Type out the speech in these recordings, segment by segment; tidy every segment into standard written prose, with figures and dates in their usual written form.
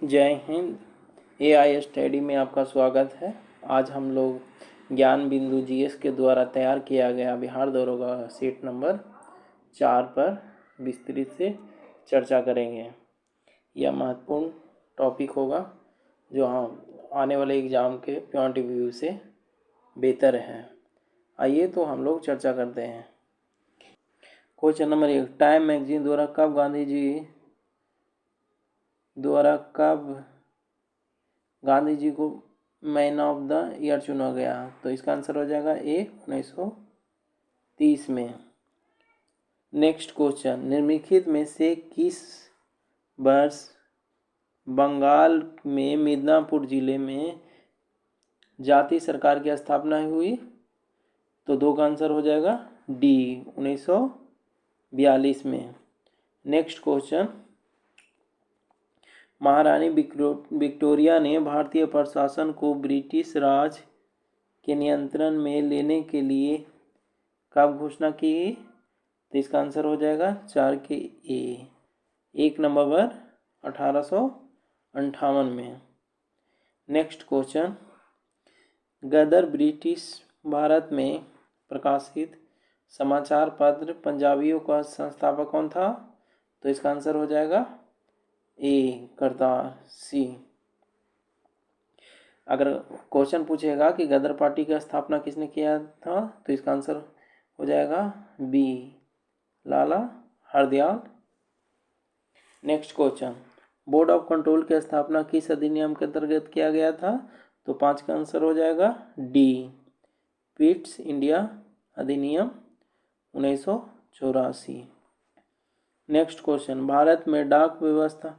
जय Hind. AI study में आपका स्वागत है। आज हम लोग ज्ञान बिंदु जीएस के द्वारा तैयार किया गया बिहार दरोगा सीट नंबर 4 पर विस्तृत से चर्चा करेंगे। यह महत्वपूर्ण टॉपिक होगा जो आने वाले एग्ज़ाम के पॉइंट ऑफ व्यू से बेहतर है। आइए तो हम लोग चर्चा करते हैं। क्वेश्चन नंबर 1, टाइम मैगजीन द्वारा कब गांधी जी को मैन ऑफ द ईयर चुना गया? तो इसका आंसर हो जाएगा ए 1930 में। नेक्स्ट क्वेश्चन, निम्नलिखित में से किस वर्ष बंगाल में मिदनापुर जिले में जाति सरकार की स्थापना हुई? तो 2 का आंसर हो जाएगा डी 1942 में। नेक्स्ट क्वेश्चन, महारानी विक्टोरिया ने भारतीय प्रशासन को ब्रिटिश राज के नियंत्रण में लेने के लिए कब घोषणा की? तो इसका आंसर हो जाएगा 4 के ए 1 नवंबर 1858 में। नेक्स्ट क्वेश्चन, गदर ब्रिटिश भारत में प्रकाशित समाचार पत्र पंजाबियों का संस्थापक कौन था? तो इसका आंसर हो जाएगा ए करतार सी। अगर क्वेश्चन पूछेगा कि गदर पार्टी की स्थापना किसने किया था, तो इसका आंसर हो जाएगा B Lala Har Dayal. Next question, board of control की स्थापना किस अधिनियम के अंतर्गत किया गया था? तो 5 का आंसर हो जाएगा डी पिट्स इंडिया अधिनियम 1984। नेक्स्ट क्वेश्चन, भारत में डाक व्यवस्था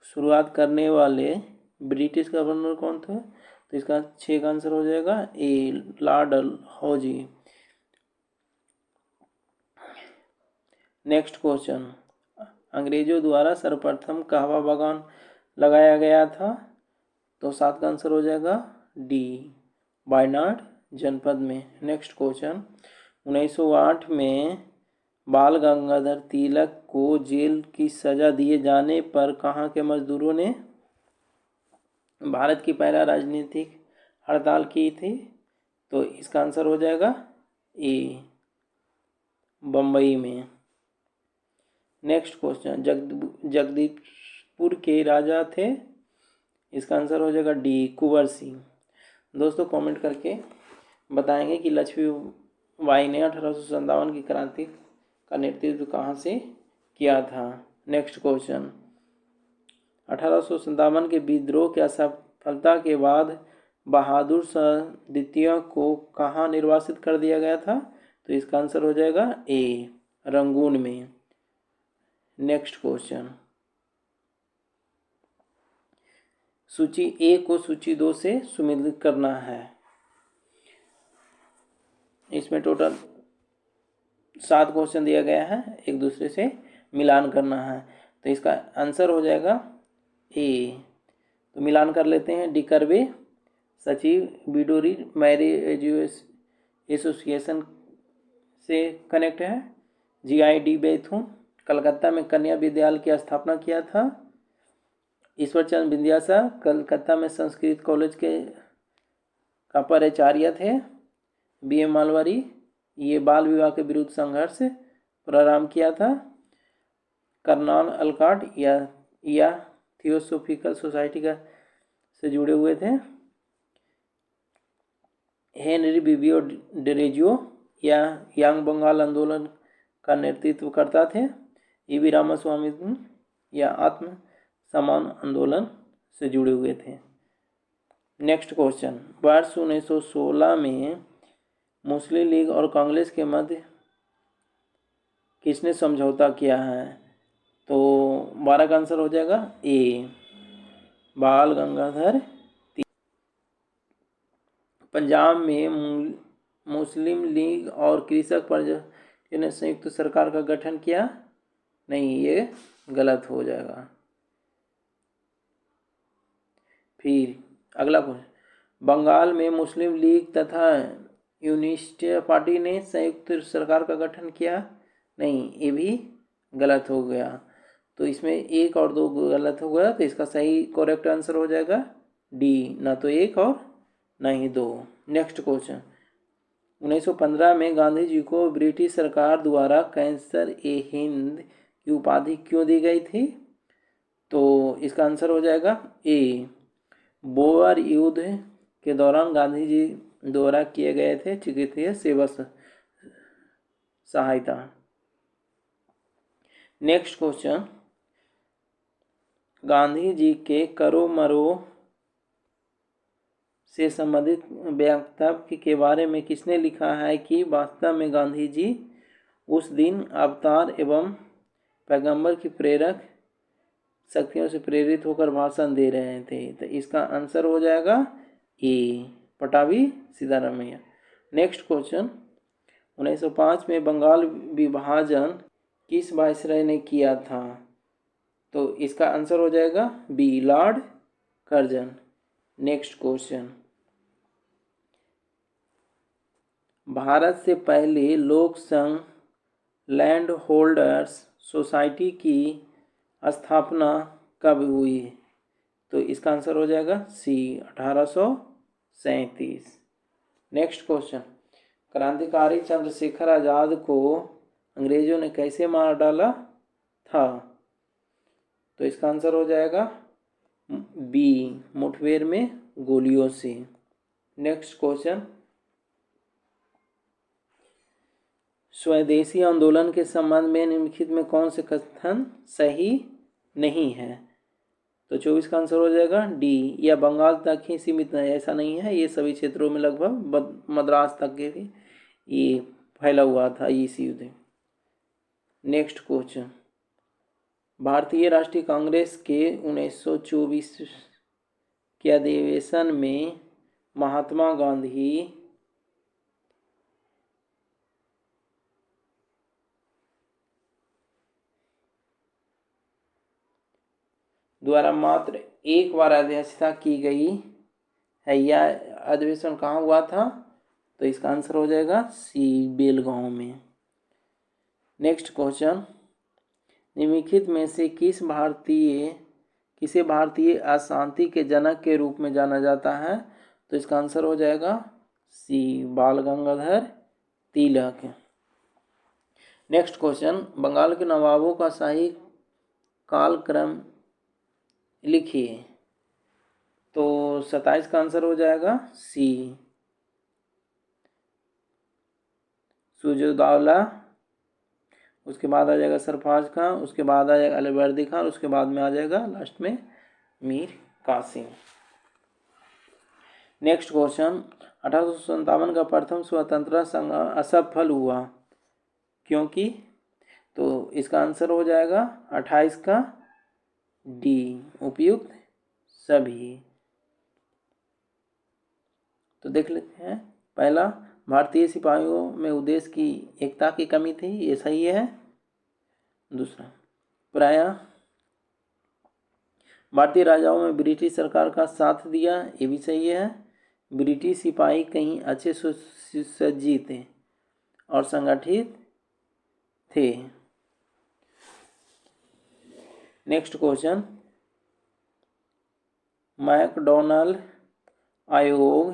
शुरुआत करने वाले ब्रिटिश गवर्नर कौन थे? तो इसका 6 का आंसर हो जाएगा ए लॉर्ड डलहौजी। नेक्स्ट क्वेश्चन, अंग्रेजों द्वारा सर्वप्रथम कहवा बागान लगाया गया था? तो 7 का आंसर हो जाएगा डी वायनाड जनपद में। नेक्स्ट क्वेश्चन, 1908 में बाल गंगाधर तिलक को जेल की सजा दिए जाने पर कहाँ के मजदूरों ने भारत की पहला राजनीतिक हड़ताल की थी? तो इसका आंसर हो जाएगा ए बम्बई में। नेक्स्ट क्वेश्चन, जगदीशपुर के राजा थे? इसका आंसर हो जाएगा डी कुंवर सिंह। दोस्तों कमेंट करके बताएंगे कि लक्ष्मीबाई ने 1857 की क्रांति का नेतृत्व कहाँ से किया था। नेक्स्ट क्वेश्चन, 1857 के विद्रोह की असफलता के बाद बहादुर शाह द्वितीय को कहाँ निर्वासित कर दिया गया था? तो इसका आंसर हो जाएगा ए रंगून में। नेक्स्ट क्वेश्चन, सूची ए को सूची 2 से सुमेलित करना है। इसमें टोटल 7 क्वेश्चन दिया गया है, एक दूसरे से मिलान करना है। तो इसका आंसर हो जाएगा ए। तो मिलान कर लेते हैं। डी करवे सचिव बिडोरी मैरिज एसोसिएशन से कनेक्ट है। GID बैथुन कलकत्ता में कन्या विद्यालय की स्थापना किया था। ईश्वरचंद विद्यासागर कलकत्ता में संस्कृत कॉलेज के का प्राचार्य थे। BM मालवारी ये बाल विवाह के विरुद्ध संघर्ष प्रारंभ किया था। कर्नल अलकाट या थियोसोफिकल सोसाइटी का से जुड़े हुए थे। हेनरी बिबियो डेरेजियो या यंग बंगाल आंदोलन का नेतृत्व करता थे। EV रामास्वामी या आत्म सम्मान आंदोलन से जुड़े हुए थे। नेक्स्ट क्वेश्चन, वर्ष 1916 में मुस्लिम लीग और कांग्रेस के मध्य किसने समझौता किया है? तो 12 का आंसर हो जाएगा ए बाल गंगाधर। पंजाब में मुस्लिम लीग और कृषक परिषद ने संयुक्त सरकार का गठन किया? नहीं, ये गलत हो जाएगा। फिर अगला क्वेश्चन, बंगाल में मुस्लिम लीग तथा यूनिस्ट पार्टी ने संयुक्त सरकार का गठन किया? नहीं, ये भी गलत हो गया। तो इसमें 1 और 2 गलत हो गया, तो इसका सही करेक्ट आंसर हो जाएगा डी, ना तो 1 और ना ही 2। नेक्स्ट क्वेश्चन, 1915 में गांधी जी को ब्रिटिश सरकार द्वारा कैंसर ए हिंद की उपाधि क्यों दी गई थी? तो इसका आंसर हो जाएगा ए, बोअर युद्ध के दौरान गांधी जी द्वारा किए गए थे चिकित्सीय सेवा सहायता। नेक्स्ट क्वेश्चन, गांधी जी के करो मरो से संबंधित वक्तव्य के बारे में किसने लिखा है कि वास्तव में गांधी जी उस दिन अवतार एवं पैगंबर की प्रेरक शक्तियों से प्रेरित होकर भाषण दे रहे थे? तो इसका आंसर हो जाएगा ए, पटाभी सीतारामैया। नेक्स्ट क्वेश्चन, 1905 में बंगाल विभाजन किस वायसराय ने किया था? तो इसका आंसर हो जाएगा B, Lord Curzon. Next question, Bharat से पहले लोक संघ लैंड होल्डर्स सोसाइटी की स्थापना कब हुई? तो इसका आंसर हो जाएगा सी, 1837। नेक्स्ट क्वेश्चन, क्रांतिकारी चंद्रशेखर आज़ाद को अंग्रेजों ने कैसे मार डाला था? तो इसका आंसर हो जाएगा बी, मुठभेड़ में गोलियों से। नेक्स्ट क्वेश्चन, स्वदेशी आंदोलन के संबंध में निम्नलिखित में कौन से कथन सही नहीं है? तो 24 का आंसर हो जाएगा डी, या बंगाल तक ही सीमित है, ऐसा नहीं है, ये सभी क्षेत्रों में लगभग मद्रास तक के भी ये फैला हुआ था इस युद्ध। नेक्स्ट क्वेश्चन, भारतीय राष्ट्रीय कांग्रेस के 1924 के अधिवेशन में महात्मा गांधी द्वारा मात्र एक बार अध्यक्षता की गई है, यह अधिवेशन कहाँ हुआ था? तो इसका आंसर हो जाएगा सी, बेलगांव में। नेक्स्ट क्वेश्चन, निम्नलिखित में से किसे भारतीय अशांति के जनक के रूप में जाना जाता है? तो इसका आंसर हो जाएगा सी, बाल गंगाधर तिलक। नेक्स्ट क्वेश्चन, बंगाल के नवाबों का शाही कालक्रम लिखिए। तो 27 का आंसर हो जाएगा सी, सुजोदौला, उसके बाद आ जाएगा सरफराज खां, उसके बाद आ जाएगा अलबर्दी खान, उसके बाद में आ जाएगा लास्ट में मीर कासिम। नेक्स्ट क्वेश्चन, 1857 का प्रथम स्वतंत्रता संग्राम असफल हुआ क्योंकि? तो इसका आंसर हो जाएगा 28 का डी, उपयुक्त सभी। तो देख लेते हैं, पहला, भारतीय सिपाहियों में उद्देश्य की एकता की कमी थी, ये सही है। दूसरा, प्रायः भारतीय राजाओं में ब्रिटिश सरकार का साथ दिया, ये भी सही है। ब्रिटिश सिपाही कहीं अच्छे सुसज्जित और संगठित थे। नेक्स्ट क्वेश्चन, मैकडॉनल्ड आयोग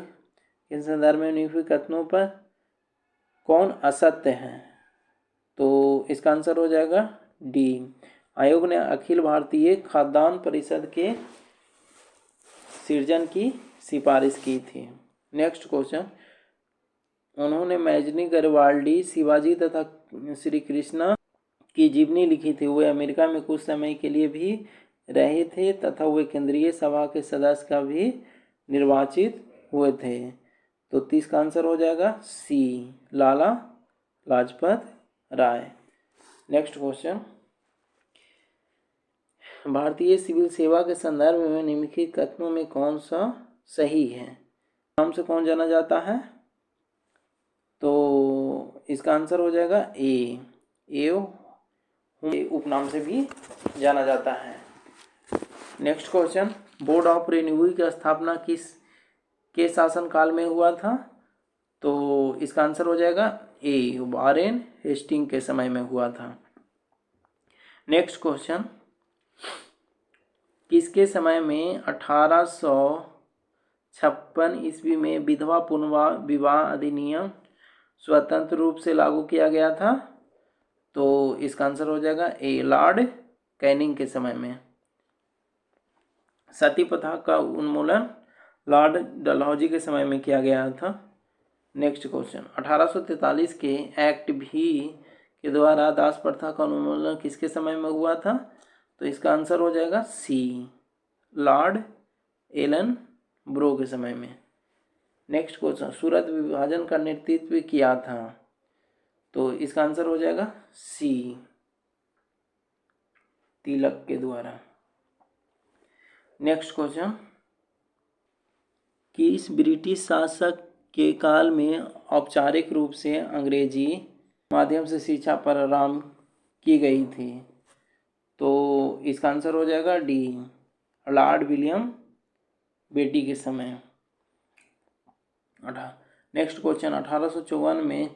के संदर्भ में निम्नलिखित कथनों पर कौन असत्य है? तो इसका आंसर हो जाएगा डी, आयोग ने अखिल भारतीय खाद्यान्न परिषद के सृजन की सिफारिश की थी। नेक्स्ट क्वेश्चन, उन्होंने मैजनी गरिबाल्डी, शिवाजी तथा श्री कृष्णा की जीवनी लिखी थी। वे अमेरिका में कुछ समय के लिए भी रहे थे तथा वे केंद्रीय सभा के सदस्य का भी निर्वाचित हुए थे। तो 30 का आंसर हो जाएगा सी, लाला लाजपत राय। नेक्स्ट क्वेश्चन, भारतीय सिविल सेवा के संदर्भ में निम्नलिखित कथनों में कौन सा सही है? नाम से कौन जाना जाता है? तो इसका आंसर हो जाएगा ए, उपनाम से भी जाना जाता है। Next question, board of revenue की स्थापना किस के शासनकाल में हुआ था? तो इसका आंसर हो जाएगा ए, वारेन हेस्टिंग के समय में हुआ था। नेक्स्ट क्वेश्चन, किसके समय में 1856 ईस्वी में विधवा पुनर्विवाह अधिनियम स्वतंत्र रूप से लागू किया गया था? तो इसका आंसर हो जाएगा ए, लॉर्ड कैनिंग के समय में। सती प्रथा का उन्मूलन लॉर्ड डलहौजी के समय में किया गया था। नेक्स्ट क्वेश्चन, 1843 के एक्ट भी के द्वारा दास प्रथा का उन्मूलन किसके समय में हुआ था? तो इसका आंसर हो जाएगा सी, लॉर्ड एलन ब्रो के समय में। नेक्स्ट क्वेश्चन, सूरत विभाजन का नेतृत्व किया था? तो इसका आंसर हो जाएगा सी, तिलक के द्वारा। नेक्स्ट क्वेश्चन, किस ब्रिटिश शासक के काल में औपचारिक रूप से अंग्रेजी माध्यम से शिक्षा प्रारंभ की गई थी? तो इसका आंसर हो जाएगा डी, लॉर्ड विलियम बेटी के समय। नेक्स्ट क्वेश्चन, 1854 में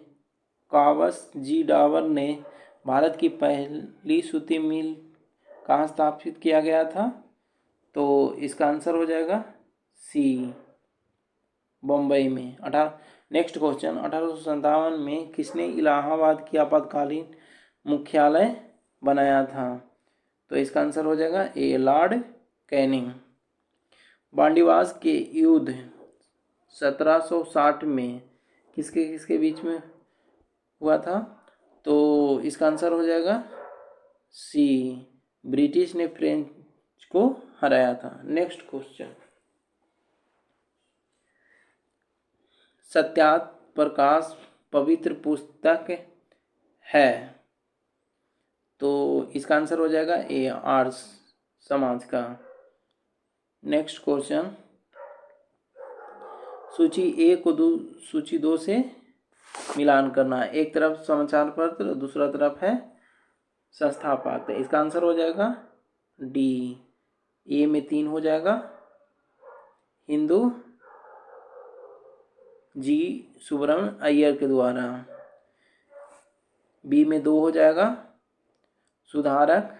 कावस जी डावर ने भारत की पहली सूती मिल कहाँ स्थापित किया गया था? तो इसका आंसर हो जाएगा सी, बम्बई में। नेक्स्ट क्वेश्चन, 1857 में किसने इलाहाबाद की आपातकालीन मुख्यालय बनाया था? तो इसका आंसर हो जाएगा ए, लॉर्ड कैनिंग। बांडीवास के युद्ध 1760 में किसके किसके बीच में हुआ था? तो इसका आंसर हो जाएगा सी, ब्रिटिश ने फ्रेंच को हराया था। नेक्स्ट क्वेश्चन, सत्यार्थ प्रकाश पवित्र पुस्तक है? तो इसका आंसर हो जाएगा ए, आर्य समाज का। नेक्स्ट क्वेश्चन, सूची ए को सूची 2 से मिलान करना। एक तरफ समाचार पत्र, दूसरा तरफ है संस्थापक। इसका आंसर हो जाएगा डी, ए में 3 हो जाएगा हिंदू जी सुब्रमण्य अय्यर के द्वारा, बी में 2 हो जाएगा सुधारक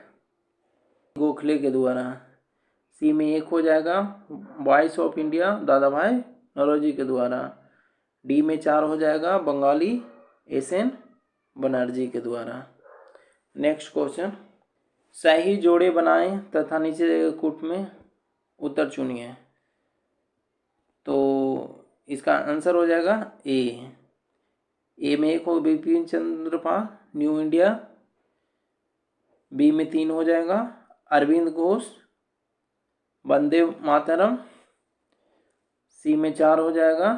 गोखले के द्वारा, सी में 1 हो जाएगा वॉइस ऑफ इंडिया दादा भाई नौरोजी के द्वारा, डी में 4 हो जाएगा बंगाली एस.एन. बनर्जी के द्वारा। नेक्स्ट क्वेश्चन, सही जोड़े बनाएं तथा नीचे कूट में उत्तर चुनिए। तो इसका आंसर हो जाएगा ए, में 1 हो Bipin Chandra Pal new India, B में 3 हो जाएगा अरविंद घोष वंदे मातरम, सी में 4 हो जाएगा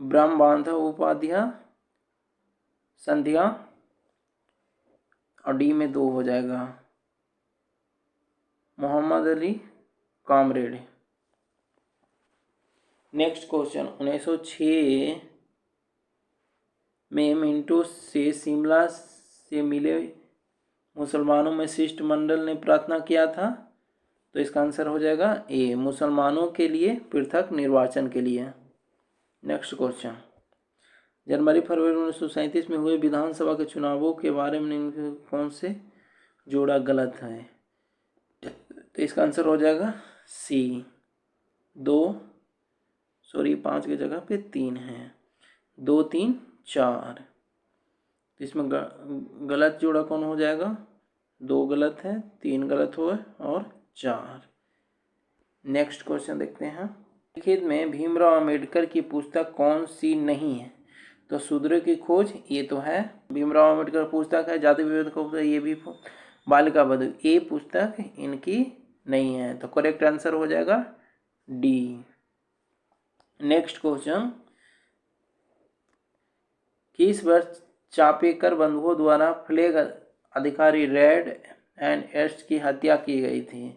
ब्रह्म बांधव उपाध्याय संध्या, और डी में 2 हो जाएगा Mohammad Ali comrade. Next question, 1906 में मिंटो से शिमला से मिले मुसलमानों में शिष्टमंडल ने प्रार्थना किया था? तो इसका आंसर हो जाएगा ए, मुसलमानों के लिए पृथक निर्वाचन के लिए। नेक्स्ट क्वेश्चन, जनवरी फरवरी 1937 में हुए विधानसभा के चुनावों के बारे में कौन से जोड़ा गलत है? तो इसका आंसर हो जाएगा सी, 5 की जगह पे 3 है, 2, 3, 4। तो इसमें गलत जोड़ा कौन हो जाएगा? 2 गलत है, 3 गलत हुए और 4। नेक्स्ट क्वेश्चन देखते हैं, निम्नलिखित में भीमराव अंबेडकर की पुस्तक कौन सी नहीं है? तो शूद्र की खोज ये तो है, भीमराव अंबेडकर पुस्तक है, जाति विरोध का पुस्तक ये भी, बालिका बधू ये पुस्तक इनकी नहीं है। तो करेक्ट आंसर हो जाएगा डी। नेक्स्ट क्वेश्चन, किस वर्ष चापेकर बंधुओं द्वारा फ्लैग अधिकारी रेड एंड एस्ट की हत्या की गई थी?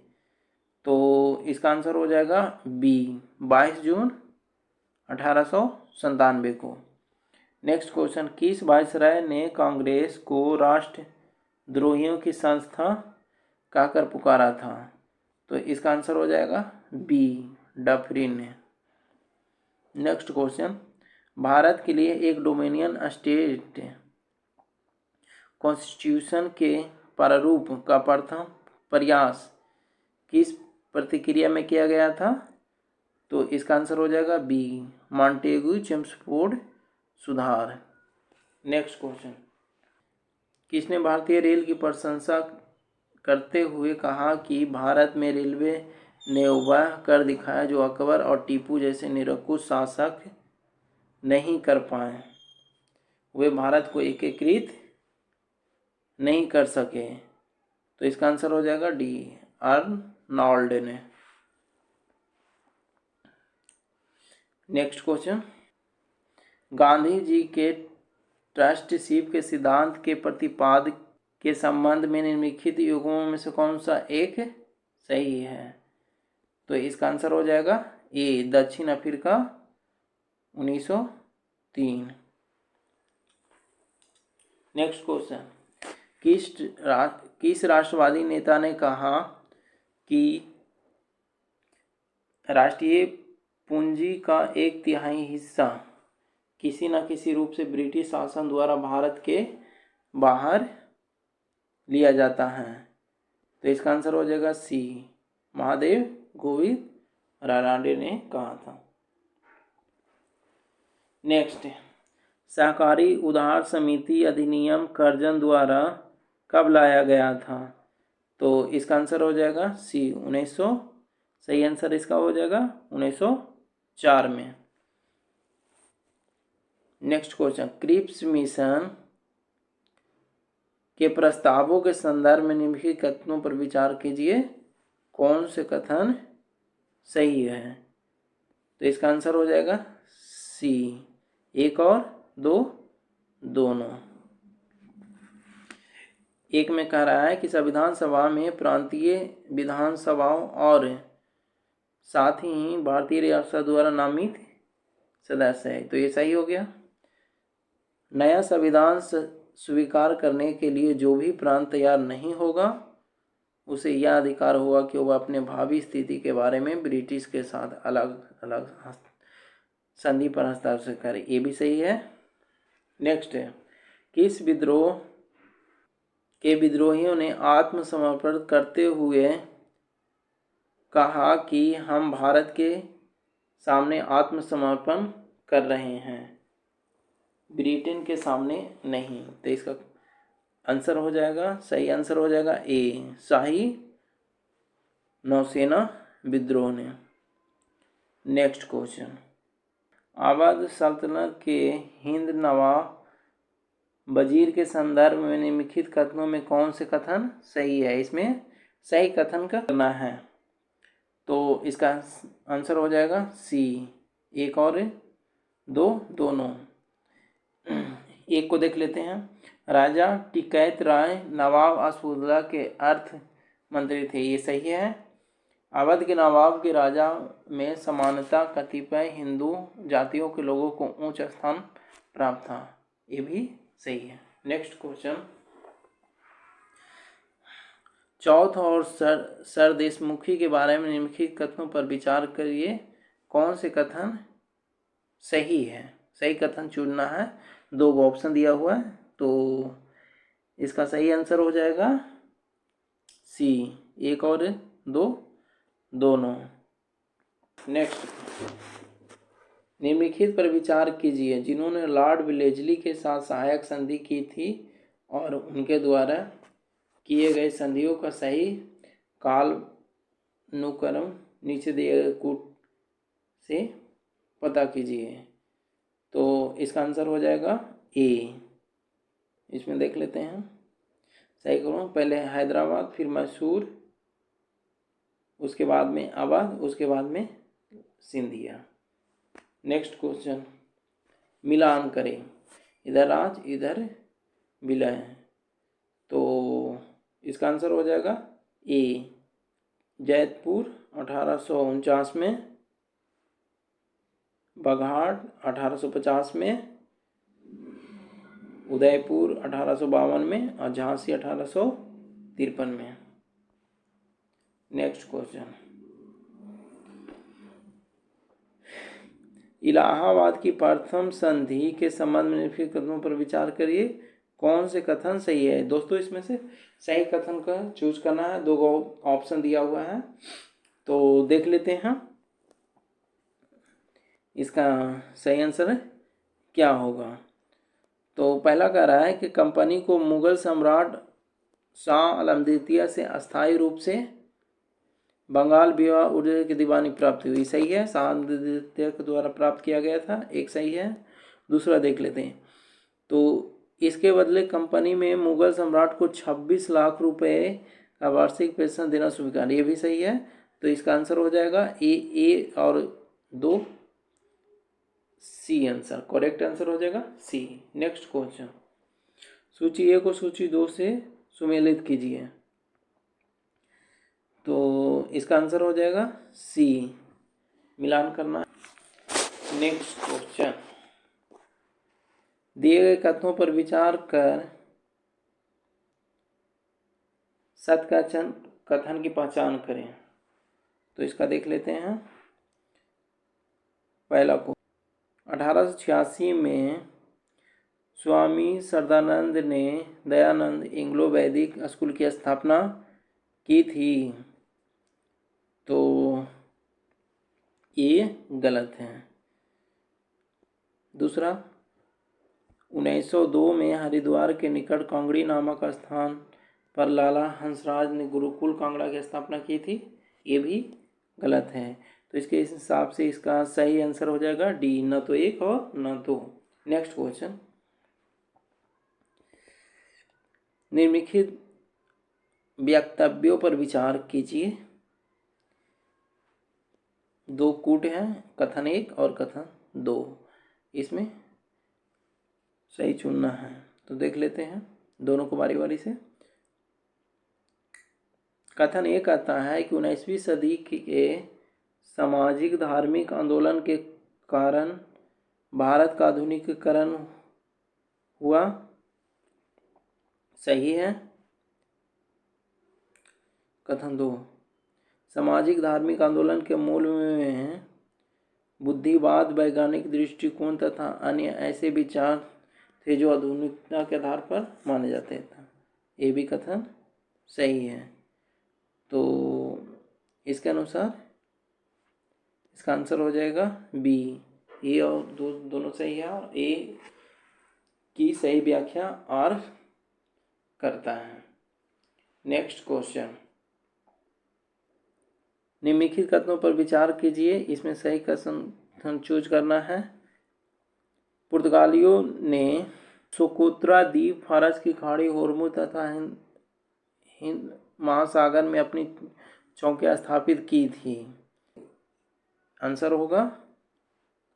तो इसका आंसर हो जाएगा बी, 22 जून 1897 को। नेक्स्ट क्वेश्चन, किस वायसराय ने कांग्रेस को राष्ट्रद्रोहियों की संस्था कहकर पुकारा था? तो इसका आंसर हो जाएगा बी, डफरिन ने। नेक्स्ट क्वेश्चन, भारत के लिए एक डोमिनियन स्टेट कॉन्स्टिट्यूशन के प्रारूप का प्रथम प्रयास किस प्रतिक्रिया में किया गया था? तो इसका आंसर हो जाएगा बी, मॉन्टेगू चेम्सफोर्ड सुधार। नेक्स्ट क्वेश्चन, किसने भारतीय रेल की प्रशंसा करते हुए कहा कि भारत में रेलवे ने वह कर दिखाया जो अकबर और टीपू जैसे निरंकुश शासक नहीं कर पाए, वे भारत को एकीकृत नहीं कर सके? तो इसका आंसर हो जाएगा डी, आर्नोल्ड ने। नेक्स्ट क्वेश्चन, गांधी जी के ट्रस्टीशिप के सिद्धांत के प्रतिपाद के संबंध में निम्नलिखित युग्मों में से कौन सा एक सही है? तो इसका आंसर हो जाएगा ए, दक्षिण अफ्रीका 1903। नेक्स्ट क्वेश्चन, किस राष्ट्रवादी नेता ने कहा कि राष्ट्रीय पूंजी का 1/3 हिस्सा किसी न किसी रूप से ब्रिटिश शासन द्वारा भारत के बाहर लिया जाता है? तो इसका आंसर हो जाएगा सी, महादेव गोविंद रानडे ने कहा था। नेक्स्ट, सहकारी उधार समिति अधिनियम कर्जन द्वारा कब लाया गया था? तो इसका आंसर हो जाएगा सी, 1900। सही आंसर इसका हो जाएगा 1904 में। नेक्स्ट क्वेश्चन, क्रिप्स मिशन के प्रस्तावों के संदर्भ में निम्नलिखित कथनों पर विचार कीजिए, कौन से कथन सही है? तो इसका आंसर हो जाएगा सी, 1 और 2 दोनों। एक में कह रहा है कि संविधान सभा में प्रांतीय विधानसभाओं और साथ ही भारतीय रियासत द्वारा नामित सदस्य है, तो ये सही हो गया। नया संविधान स्वीकार करने के लिए जो भी प्रांत तैयार नहीं होगा उसे यह अधिकार होगा कि वह अपने भावी स्थिति के बारे में ब्रिटिश के साथ अलग अलग संधि पर हस्ताक्षर करे, ये भी सही है। नेक्स्ट है, किस विद्रोह के विद्रोहियों ने आत्मसमर्पण करते हुए कहा कि हम भारत के सामने आत्मसमर्पण कर रहे हैं, ब्रिटेन के सामने नहीं? तो इसका आंसर हो जाएगा, सही आंसर हो जाएगा ए, शाही नौसेना विद्रोह ने। नेक्स्ट क्वेश्चन, अवध सल्तनत के हिंद नवाब वजीर के संदर्भ में निम्नलिखित कथनों में कौन से कथन सही है? इसमें सही कथन करना है, तो इसका आंसर हो जाएगा सी, 1 और 2 दोनों। एक को देख लेते हैं, राजा टिकैत राय नवाब अशफाकुल्ला के अर्थ मंत्री थे, ये सही है। अवध के नवाब के राजा में समानता कतिपय हिंदू जातियों के लोगों को उच्च स्थान प्राप्त था, ये भी सही है। नेक्स्ट क्वेश्चन, चौथ और सरदेशमुखी के बारे में निम्नलिखित कथनों पर विचार करिए, कौन से कथन सही है? सही कथन चुनना है, 2 ऑप्शन दिया हुआ है, तो इसका सही आंसर हो जाएगा सी, 1 और 2 दोनों। नेक्स्ट, निम्नलिखित पर विचार कीजिए, जिन्होंने लॉर्ड विलेजली के साथ सहायक संधि की थी और उनके द्वारा किए गए संधियों का सही कालानुक्रम नीचे दिए गए कूट से पता कीजिए। तो इसका आंसर हो जाएगा ए। इसमें देख लेते हैं, सही करूँ, पहले हैदराबाद, फिर मैसूर, उसके बाद में अवध, उसके बाद में सिंधिया। नेक्स्ट क्वेश्चन, मिलान करें, इधर राज इधर विलय, तो इसका आंसर हो जाएगा ए, जैतपुर 1849 में, बघाट 1850 में, उदयपुर 1852 में और झांसी 1853 में। नेक्स्ट क्वेश्चन, इलाहाबाद की प्रथम संधि के संबंध में निम्नलिखित कथनों पर विचार करिए, कौन से कथन सही है। दोस्तों इसमें से सही कथन का चूज करना है। दो ऑप्शन दिया हुआ है, तो देख लेते हैं इसका सही आंसर क्या होगा। तो पहला कह रहा है कि कंपनी को मुगल सम्राट शाह आलम द्वितीय से अस्थायी रूप से बंगाल विवाह उड़े की दीवानी प्राप्त हुई। सही है, शाह आलम द्वितीय के द्वारा प्राप्त किया गया था, एक सही है। दूसरा देख लेते हैं। तो इसके बदले कंपनी में मुगल सम्राट को 26 लाख रुपए का वार्षिक पेंशन देना स्वीकार, ये भी सही है। तो इसका आंसर हो जाएगा ए और 2 सी आंसर, करेक्ट आंसर हो जाएगा सी। नेक्स्ट क्वेश्चन, सूची ए को सूची 2 से सुमेलित कीजिए। तो इसका आंसर हो जाएगा सी, मिलान करना। नेक्स्ट क्वेश्चन, दिए गए कथनों पर विचार कर सत्य कथन की पहचान करें। तो इसका देख लेते हैं। पहला को 1886 में स्वामी श्रद्धानंद ने दयानंद एंग्लो वैदिक स्कूल की स्थापना की थी। तो ये गलत है। दूसरा, 1902 में हरिद्वार के निकट कांगड़ी नामक स्थान पर लाला हंसराज ने गुरुकुल कांगड़ा की स्थापना की थी, ये भी गलत है। तो इसके हिसाब से इसका सही आंसर हो जाएगा डी, न तो 1 और न 2। नेक्स्ट क्वेश्चन, निम्नलिखित वक्तव्यों पर विचार कीजिए। 2 कूट हैं, कथन 1 और कथन 2, इसमें सही चुनना है। तो देख लेते हैं दोनों को बारी बारी से। कथन 1 कहता है कि 19वीं सदी के सामाजिक धार्मिक आंदोलन के कारण भारत का आधुनिकीकरण हुआ। सही है। कथन 2, सामाजिक धार्मिक आंदोलन के मूल में बुद्धिवाद, वैज्ञानिक दृष्टिकोण तथा अन्य ऐसे विचार थे जो आधुनिकता के आधार पर माने जाते थे। ये भी कथन सही है। तो इसके अनुसार इसका आंसर हो जाएगा बी, ए और दोनों सही है, और ए की सही व्याख्या आर करता है। नेक्स्ट क्वेश्चन, निम्नलिखित कथनों पर विचार कीजिए, इसमें सही कथन चूज करना है। पुर्तगालियों ने सोकोत्रा द्वीप, फारस की खाड़ी, होर्मुज तथा हिंद महासागर में अपनी चौकियां स्थापित की थी। आंसर होगा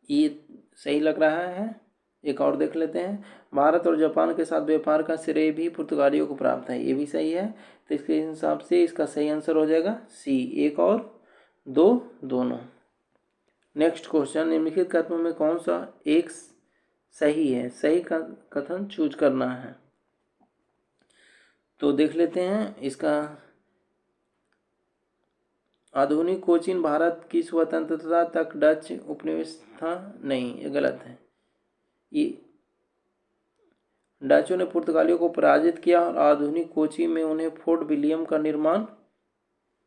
ये सही लग रहा है। एक और देख लेते हैं। भारत और जापान के साथ व्यापार का श्रेय भी पुर्तगालियों को प्राप्त है, ये भी सही है। तो इसके हिसाब से इसका सही आंसर हो जाएगा सी, 1 और 2 दोनों। नेक्स्ट क्वेश्चन, निम्नलिखित कथनों में कौन सा एक सही है, सही कथन चूज करना है। तो देख लेते हैं इसका। आधुनिक कोचीन भारत की स्वतंत्रता तक डच उपनिवेश था, नहीं, ये गलत है। ये डचों ने पुर्तगालियों को पराजित किया और आधुनिक कोचीन में उन्हें फोर्ट विलियम का निर्माण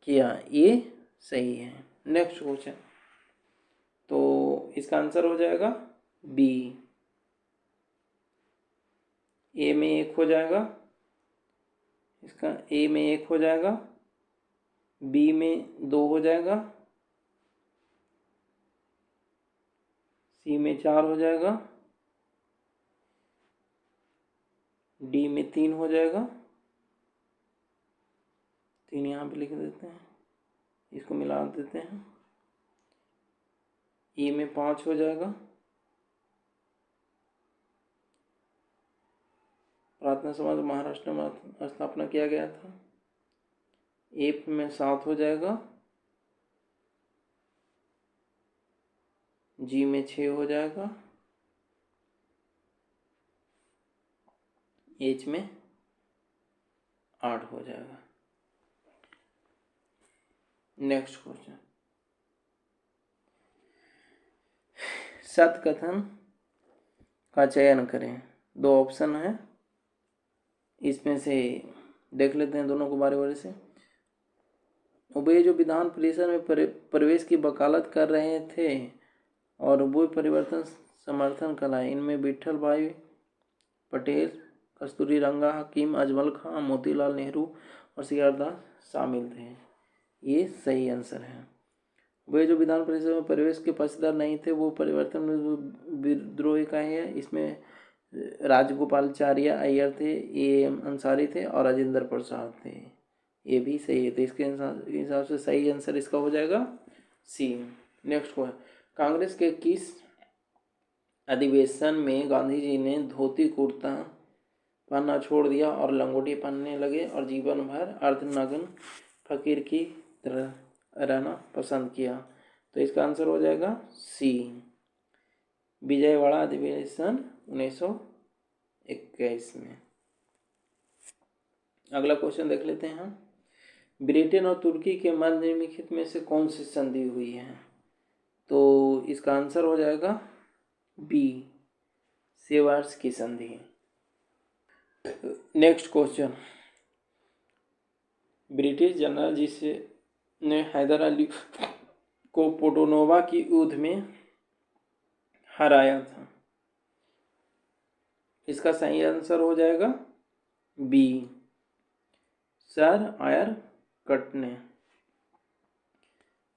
किया, ये सही है। नेक्स्ट क्वेश्चन, तो इसका आंसर हो जाएगा बी, ए में 1 हो जाएगा, इसका ए में 1 हो जाएगा, बी में 2 हो जाएगा, सी में 4 हो जाएगा, डी में 3 हो जाएगा। 3 यहाँ पे लिख देते हैं, इसको मिला देते हैं। ए में 5 हो जाएगा, प्रार्थना समाज महाराष्ट्र में स्थापना किया गया था। ए में 7 हो जाएगा, जी में 6 हो जाएगा, एच में 8 हो जाएगा। नेक्स्ट क्वेश्चन, सत्य कथन का चयन करें। 2 ऑप्शन है, इसमें से देख लेते हैं दोनों को बारी बारी से। वे जो विधान परिषद में प्रवेश की वकालत कर रहे थे और वो परिवर्तन समर्थन कराए, इनमें विठल भाई पटेल, कस्तूरी रंगा, हकीम अजमल खां, मोतीलाल नेहरू और सीआर दास शामिल थे। ये सही आंसर है। वे जो विधान परिषद में प्रवेश के पक्षधर नहीं थे वो परिवर्तन विद्रोही का ही है। इसमें राजगोपालाचार्य अय्यर थे, A.M. अंसारी थे और राजेंद्र प्रसाद थे। ये भी सही है, तो इसके हिसाब से सही आंसर इसका हो जाएगा सी। नेक्स्ट क्वेश्चन, कांग्रेस के किस अधिवेशन में गांधी जी ने धोती कुर्ता पहनना छोड़ दिया और लंगोटी पहनने लगे और जीवन भर अर्धनग्न फकीर की तरह रहना पसंद किया? तो इसका आंसर हो जाएगा सी, विजयवाड़ा अधिवेशन 1921 में। अगला क्वेश्चन देख लेते हैं हम। ब्रिटेन और तुर्की के मध्य निम्नलिखित में से कौन सी संधि हुई है? तो इसका आंसर हो जाएगा बी, सेवर्स की संधि। नेक्स्ट क्वेश्चन, ब्रिटिश जनरल जिसने हैदर अली को पोर्टोनोवा की युद्ध में हराया था, इसका सही आंसर हो जाएगा बी, सर आयर कटने।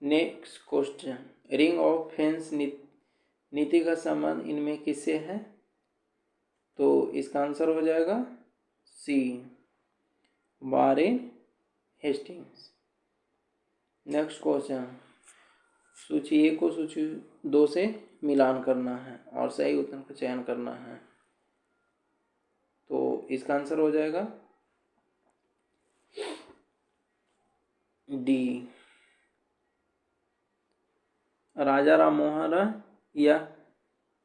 Next question, ring of fence नीति का संबंध इनमें किससे है? तो इसका आंसर हो जाएगा सी, वारेन हेस्टिंग्स। नेक्स्ट क्वेश्चन, सूची 1 को सूची 2 से मिलान करना है और सही उत्तर का चयन करना है। तो इसका आंसर हो जाएगा डी, राजा राम मोहन राय यह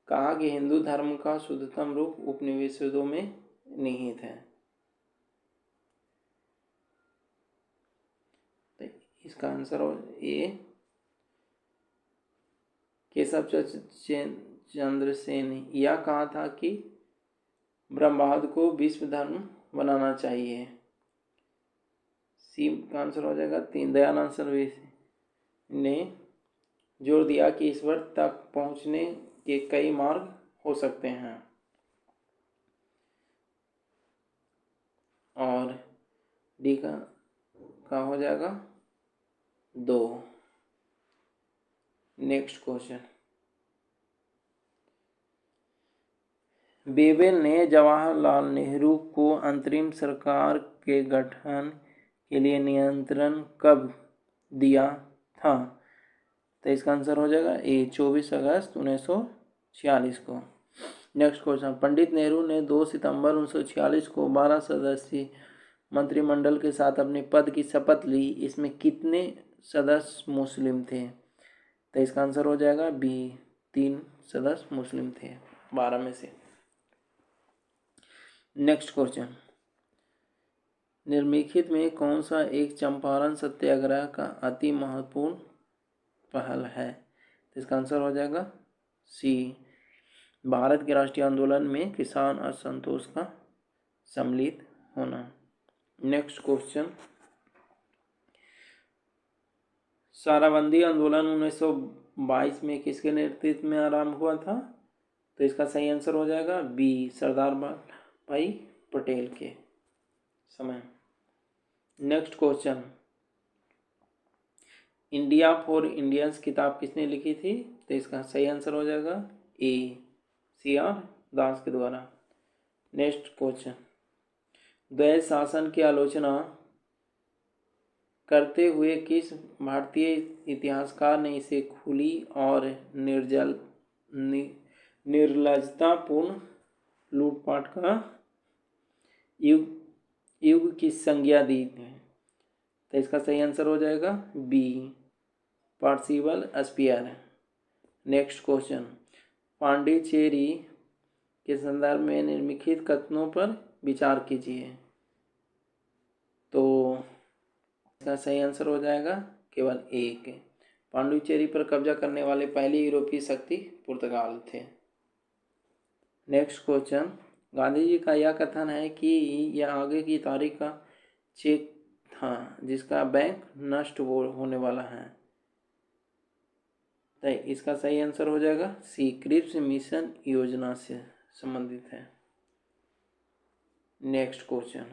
कहा कि हिंदू धर्म का शुद्धतम रूप उपनिषदों में निहित है। तो इसका आंसर हो ए, केशव चंद्र सेन यह कहा था कि ब्रह्मवाद को विश्व धर्म बनाना चाहिए। सी का आंसर हो जाएगा 3, दयानंद सरस्वती ने जोर दिया कि ईश्वर तक पहुंचने के कई मार्ग हो सकते हैं। और डी का हो जाएगा 2। नेक्स्ट क्वेश्चन, बेबेल ने जवाहरलाल नेहरू को अंतरिम सरकार के गठन के लिए निमंत्रण कब दिया था? तो इसका आंसर हो जाएगा ए, 24 अगस्त 1946 को। नेक्स्ट क्वेश्चन, पंडित नेहरू ने 2 सितंबर 1946 को 12 सदस्यीय मंत्रिमंडल के साथ अपने पद की शपथ ली। इसमें कितने सदस्य मुस्लिम थे? तो इसका आंसर हो जाएगा बी, 3 सदस्य मुस्लिम थे 12 में से। नेक्स्ट क्वेश्चन, निम्नलिखित में कौन सा एक चंपारण सत्याग्रह का अति महत्वपूर्ण पहल है? तो इसका आंसर हो जाएगा सी, भारत के राष्ट्रीय आंदोलन में किसान असंतोष का सम्मिलित होना। नेक्स्ट क्वेश्चन, शराबबंदी आंदोलन 1922 में किसके नेतृत्व में आरंभ हुआ था? तो इसका सही आंसर हो जाएगा बी, सरदार वल्लभ भाई पटेल के समय। Next question, India for Indians किताब किसने लिखी थी? तो इसका सही आंसर हो जाएगा ए, CR दास के द्वारा। नेक्स्ट क्वेश्चन, द्वैध शासन की आलोचना करते हुए किस भारतीय इतिहासकार ने इसे खुली और निर्लज्जतापूर्ण लूटपाट का युग की संज्ञा दी है? तो इसका सही आंसर हो जाएगा B, Percival Spear. Next question, Pondicherry के संदर्भ में निम्नलिखित कथनों पर विचार कीजिए। तो इसका सही आंसर हो जाएगा केवल एक, पांडिचेरी पर कब्जा करने वाले पहले यूरोपीय शक्ति पुर्तगाल थे। नेक्स्ट क्वेश्चन, गांधी जी का यह कथन है कि यह आगे की तारीख का चेक था जिसका बैंक नष्ट होने वाला है। तो इसका सही आंसर हो जाएगा सी, क्रिप्स मिशन योजना से संबंधित है। नेक्स्ट क्वेश्चन,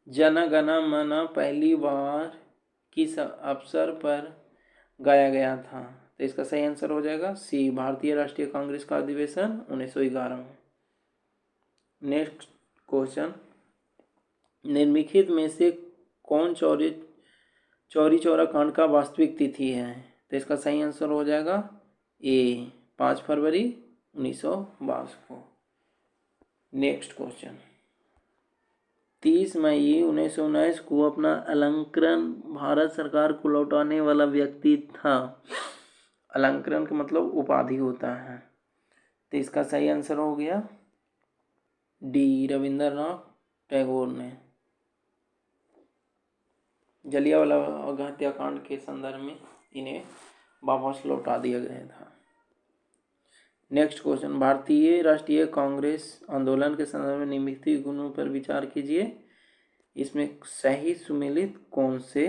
जन गण मन पहली बार किस अवसर पर गाया गया था? तो इसका सही आंसर हो जाएगा सी, भारतीय राष्ट्रीय कांग्रेस का अधिवेशन 1911 में। नेक्स्ट क्वेश्चन, निम्नलिखित में से कौन चौरी चौरा कांड का वास्तविक तिथि है? तो इसका सही आंसर हो जाएगा ए, 5 फरवरी 1922 को। नेक्स्ट क्वेश्चन, 30 मई 1919 को अपना अलंकरण भारत सरकार को लौटाने वाला व्यक्ति था। अलंकरण का मतलब उपाधि होता है। तो इसका सही आंसर हो गया डी, रविंद्रनाथ टैगोर ने। जलियांवाला बाग हत्याकांड के संदर्भ में इन्हें वापस लौटा दिया गया था। नेक्स्ट क्वेश्चन, भारतीय राष्ट्रीय कांग्रेस आंदोलन के संदर्भ में निम्नलिखित गुणों पर विचार कीजिए, इसमें सही सुमेलित कौन से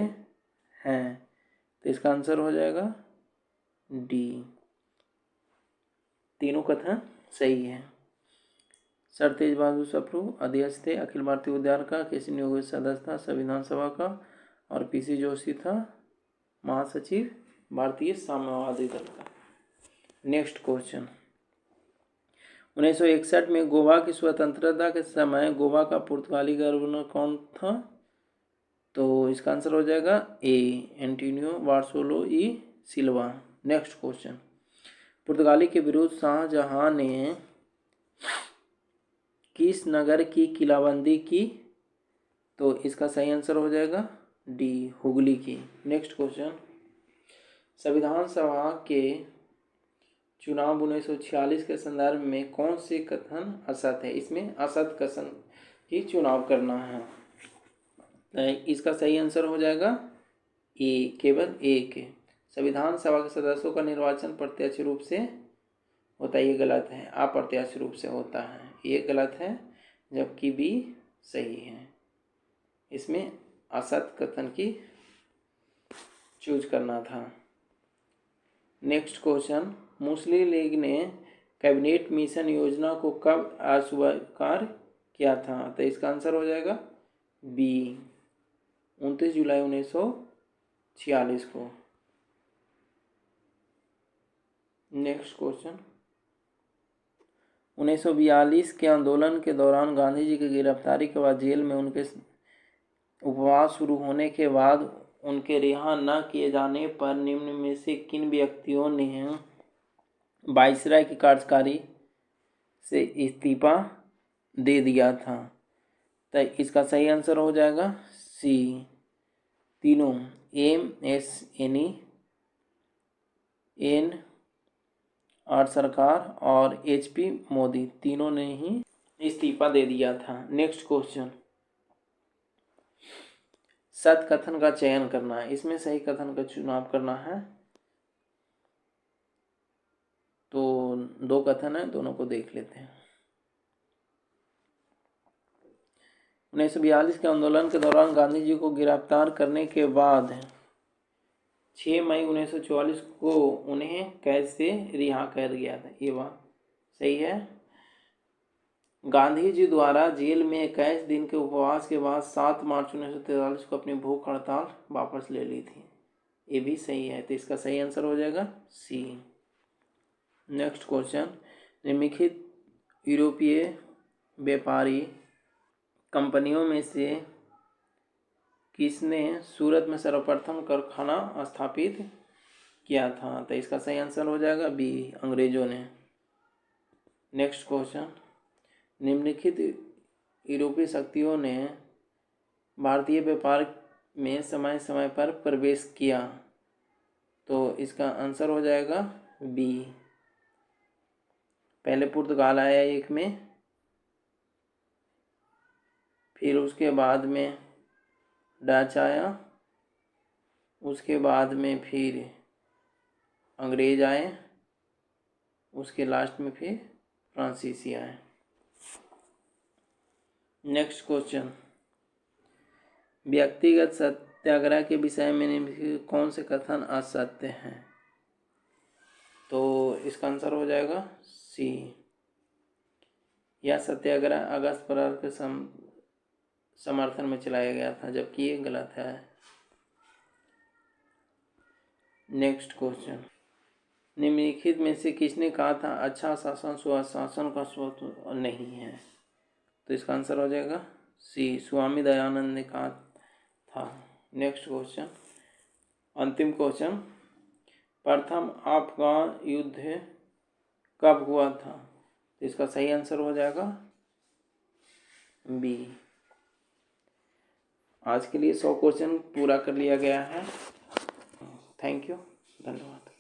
हैं? तो इसका आंसर हो जाएगा डी, तीनों कथन सही है। सर तेज बहादुर सप्रू अध्यक्ष थे अखिल भारतीय उद्यान का, केसी न्योगोल सदस्य था संविधान सभा का, और पीसी जोशी था महासचिव भारतीय साम्यवादी दल का। नेक्स्ट क्वेश्चन, 1961 में गोवा की स्वतंत्रता के समय गोवा का पुर्तगाली गवर्नर कौन था? तो इसका आंसर हो जाएगा ए, एंटोनियो बार्सोलो ई सिल्वा। नेक्स्ट क्वेश्चन, पुर्तगाली के विरुद्ध शाहजहां ने किस नगर की किलाबंदी की? तो इसका सही आंसर हो जाएगा डी, हुगली की। नेक्स्ट क्वेश्चन, संविधान सभा के चुनाव 1946 के संदर्भ में कौन से कथन असत है? इसमें असत कथन की चुनाव करना है। तो इसका सही आंसर हो जाएगा ए, केवल एक। संविधान सभा के सदस्यों का निर्वाचन प्रत्यक्ष रूप से होता है, ये गलत है, अप्रत्यक्ष रूप से होता है, ये गलत है, जबकि बी सही है। इसमें असत कथन की चूज करना था। नेक्स्ट क्वेश्चन, मुस्लिम लीग ने कैबिनेट मिशन योजना को कब अस्वीकार किया था? तो इसका आंसर हो जाएगा बी, 29 जुलाई 1946 को। नेक्स्ट क्वेश्चन, 1942 के आंदोलन के दौरान गांधी जी की गिरफ्तारी के बाद जेल में उनके उपवास शुरू होने के बाद उनके रिहा न किए जाने पर निम्न में से किन व्यक्तियों ने वाइसराय की कार्यकारी से इस्तीफा दे दिया था? तो इसका सही आंसर हो जाएगा सी, तीनों, MS एनी, NR सरकार और HP मोदी, तीनों ने ही इस्तीफा दे दिया था। नेक्स्ट क्वेश्चन, सत कथन का चयन करना है, इसमें सही कथन का चुनाव करना है। तो 2 कथन है, दोनों को देख लेते हैं। 1942 के आंदोलन के दौरान गांधी जी को गिरफ्तार करने के बाद 6 मई 1944 को उन्हें कैद से रिहा कर गया था, ये बात सही है। गांधी जी द्वारा जेल में 21 दिन के उपवास के बाद 7 मार्च 1943 को अपनी भूख हड़ताल वापस ले ली थी, ये भी सही है। तो इसका सही आंसर हो जाएगा सी। नेक्स्ट क्वेश्चन, निम्नलिखित यूरोपीय व्यापारी कंपनियों में से किसने सूरत में सर्वप्रथम कारखाना स्थापित किया था? तो इसका सही आंसर हो जाएगा बी, अंग्रेजों ने। नेक्स्ट क्वेश्चन, निम्नलिखित यूरोपीय शक्तियों ने भारतीय व्यापार में समय समय पर प्रवेश किया? तो इसका आंसर हो जाएगा बी, पहले पुर्तगाल आया एक में, फिर उसके बाद में डच आया, उसके बाद में फिर अंग्रेज आए, उसके लास्ट में फिर फ्रांसीसी आए। नेक्स्ट क्वेश्चन, व्यक्तिगत सत्याग्रह के विषय में निम्नलिखित कौन से कथन असत्य हैं? तो इसका आंसर हो जाएगा सी, यह सत्याग्रह अगस्त पराग के समर्थन में चलाया गया था, जबकि ये गलत है। नेक्स्ट क्वेश्चन, निम्नलिखित में से किसने कहा था अच्छा शासन सुशासन का स्रोत नहीं है? तो इसका आंसर हो जाएगा सी, स्वामी दयानंद ने कहा था। नेक्स्ट क्वेश्चन, अंतिम क्वेश्चन, प्रथम अफगान युद्ध कब हुआ था? तो इसका सही आंसर हो जाएगा बी। आज के लिए 100 क्वेश्चन पूरा कर लिया गया है। थैंक यू, धन्यवाद।